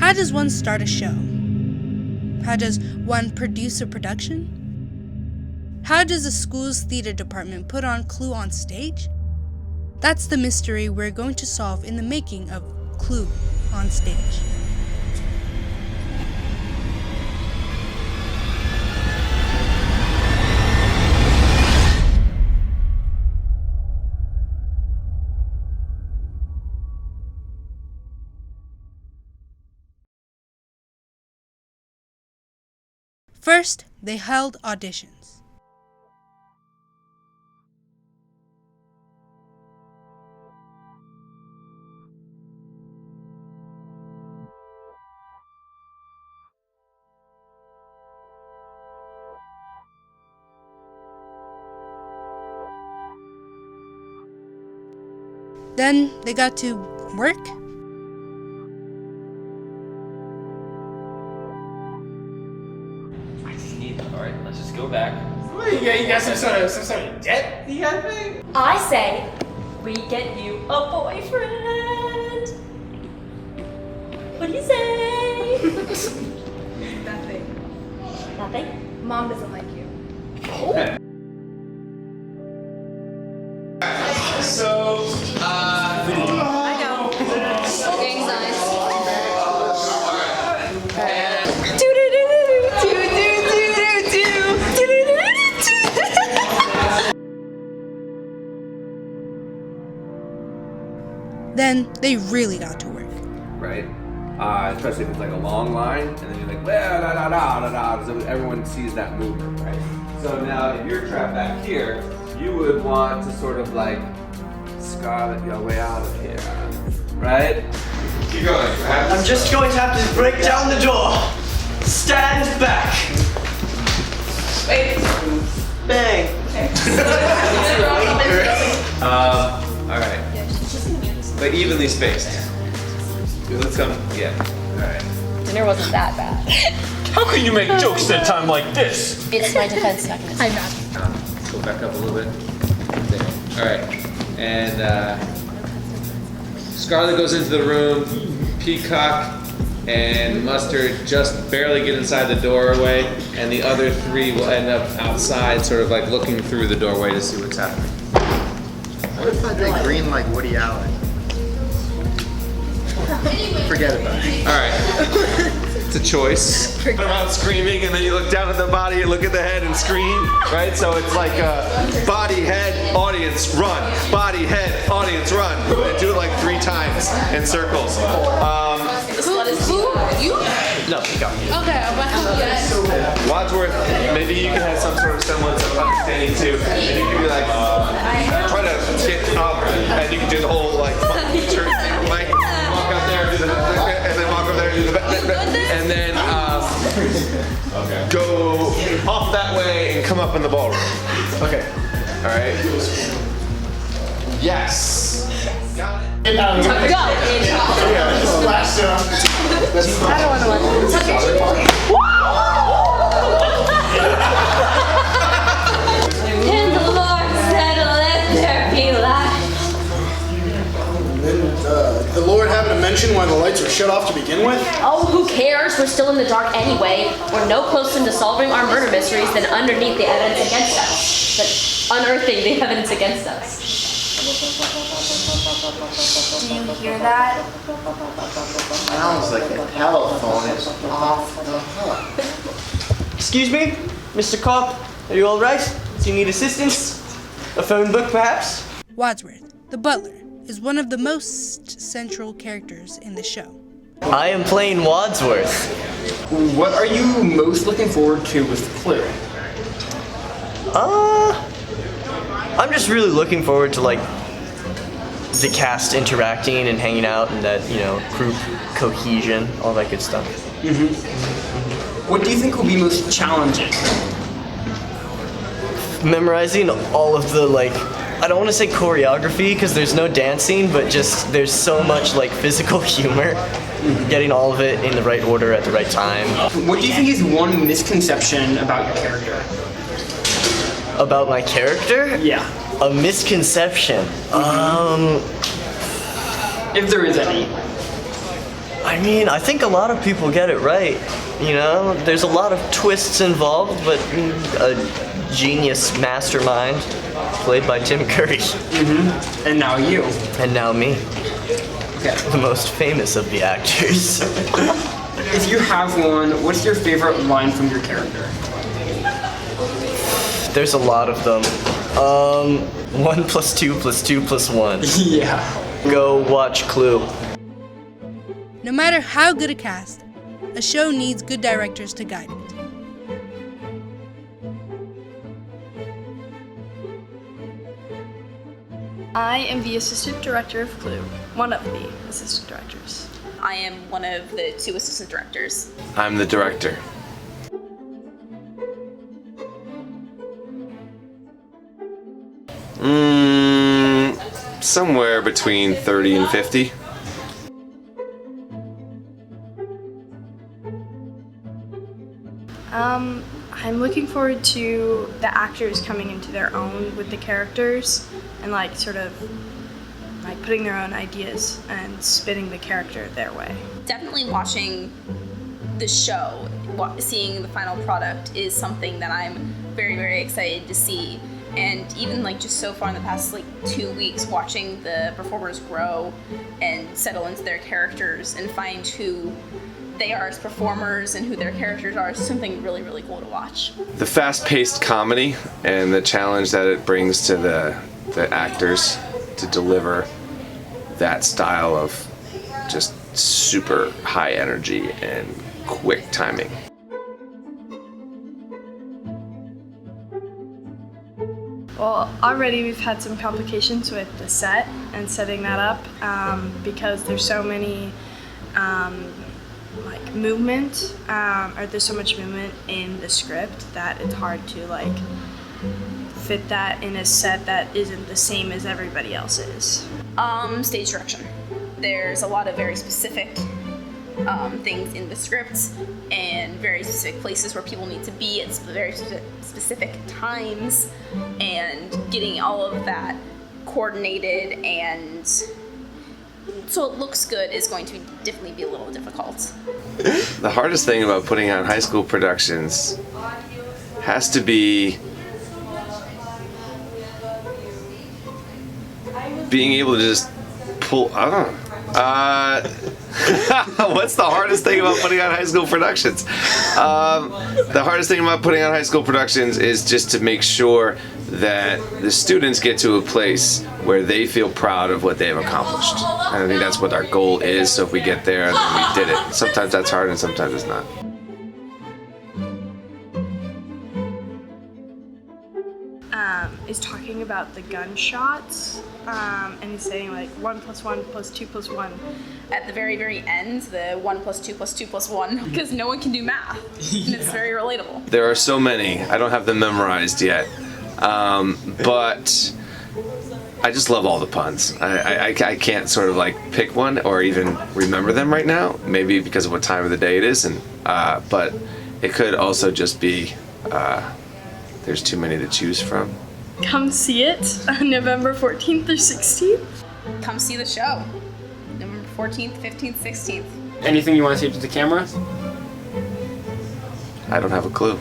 How does one start a show? How does one produce a production? How does a school's theater department put on Clue on stage? That's the mystery we're going to solve in the making of Clue on Stage. First, they held auditions. Then they got to work. Alright, let's just go back. Wait, you got some sort of debt you gotta pay? I say we get you a boyfriend. What do you say? Nothing. Nothing? Mom doesn't like you. So, I know. Gang signs. Then they really got to work. Right? Especially if it's like a long line, and then you're like, well, da da da da da, so everyone sees that movement, right? So now, if you're trapped back here, you would want to sort of like Scarlet your way out of here, right? Keep going. I'm just going to have to break down the door. Stand back. Wait. Bang. All right. But evenly spaced. Let's come. Yeah. All right. Dinner wasn't that bad. how can you make jokes at a time like this? It's my defense mechanism. I'm not. Go back up a little bit. There. All right. And Scarlet goes into the room. Peacock and Mustard just barely get inside the doorway, and the other three will end up outside, sort of like looking through the doorway to see what's happening. What if I did green like Woody Allen? Forget about it. All right. It's a choice. Run around screaming, and then you look down at the body, you look at the head, and scream. Right? So it's like body, head, audience, run. Body, head, audience, run. And do it like 3 times in circles. Who? You? No, go. Okay, I'm gonna help you guys. Wadsworth, maybe you can have some sort of semblance of understanding too. And you can be like, try to get up, and you can do the whole like turn thing, like walk up there, do the, and then walk over there, do the, and then go off that way and come up in the ballroom. Okay. All right. Yes. Got it. Go. Yeah, splash down. I don't want to let tuck your chin. And the Lord said, let there be light. Didn't the Lord happen to mention why the lights were shut off to begin with? Oh, who cares? We're still in the dark anyway. We're no closer to solving our murder mysteries than underneath the evidence against us. But unearthing the evidence against us. Do you hear that? Sounds like the telephone is off the hook. Excuse me, Mr. Cop, are you all right? Do you need assistance? A phone book, perhaps? Wadsworth, the butler, is one of the most central characters in the show. I am playing Wadsworth. What are you most looking forward to with Clue? I'm just really looking forward to like the cast interacting and hanging out and that, you know, group cohesion, all that good stuff. What do you think will be most challenging? Memorizing all of the like, I don't want to say choreography because there's no dancing, but just there's so much like physical humor. Getting all of it in the right order at the right time. What do you think is one misconception about your character? About my character? Yeah. A misconception. If there is any. I I mean, I think a lot of people get it right. You know, there's a lot of twists involved, but a genius mastermind played by Tim Curry. And now you. And now me, Okay. the most famous of the actors. If you have one, what's your favorite line from your character? There's a lot of them. 1 + 2 + 2 + 1. Yeah. Go watch Clue. No matter how good a cast, a show needs good directors to guide it. I am the assistant director of Clue. One of the assistant directors. I am one of the 2 assistant directors. I'm the director. Somewhere between 30 and 50. I'm looking forward to the actors coming into their own with the characters and like sort of like putting their own ideas and spinning the character their way. Definitely watching the show, seeing the final product is something that I'm very, very excited to see. And even like just so far in the past like 2 weeks, watching the performers grow and settle into their characters and find who they are as performers and who their characters are is something really, really cool to watch. The fast-paced comedy and the challenge that it brings to the actors to deliver that style of just super high energy and quick timing. Well, already we've had some complications with the set and setting that up because there's so many like movement or there's so much movement in the script that it's hard to like fit that in a set that isn't the same as everybody else's. Stage direction. There's a lot of very specific things in the script and very specific places where people need to be at very specific times, and getting all of that coordinated and so it looks good is going to definitely be a little difficult. The hardest thing about putting on high school productions has to be being able to just pull, I don't know. What's the hardest thing about putting on high school productions? The hardest thing about putting on high school productions is just to make sure that the students get to a place where they feel proud of what they have accomplished. And I think that's what our goal is, so if we get there, then we did it. Sometimes that's hard and sometimes it's not. Is talking about the gunshots and he's saying like 1 + 1 + 2 + 1. At the very, very end, the 1 + 2 + 2 + 1, because no one can do math, and it's very relatable. There are so many. I don't have them memorized yet. But I just love all the puns. I can't sort of like pick one or even remember them right now. Maybe because of what time of the day it is, and but it could also just be there's too many to choose from. Come see it on November 14th or 16th. Come see the show. November 14th, 15th, 16th. Anything you want to say to the camera? I don't have a clue.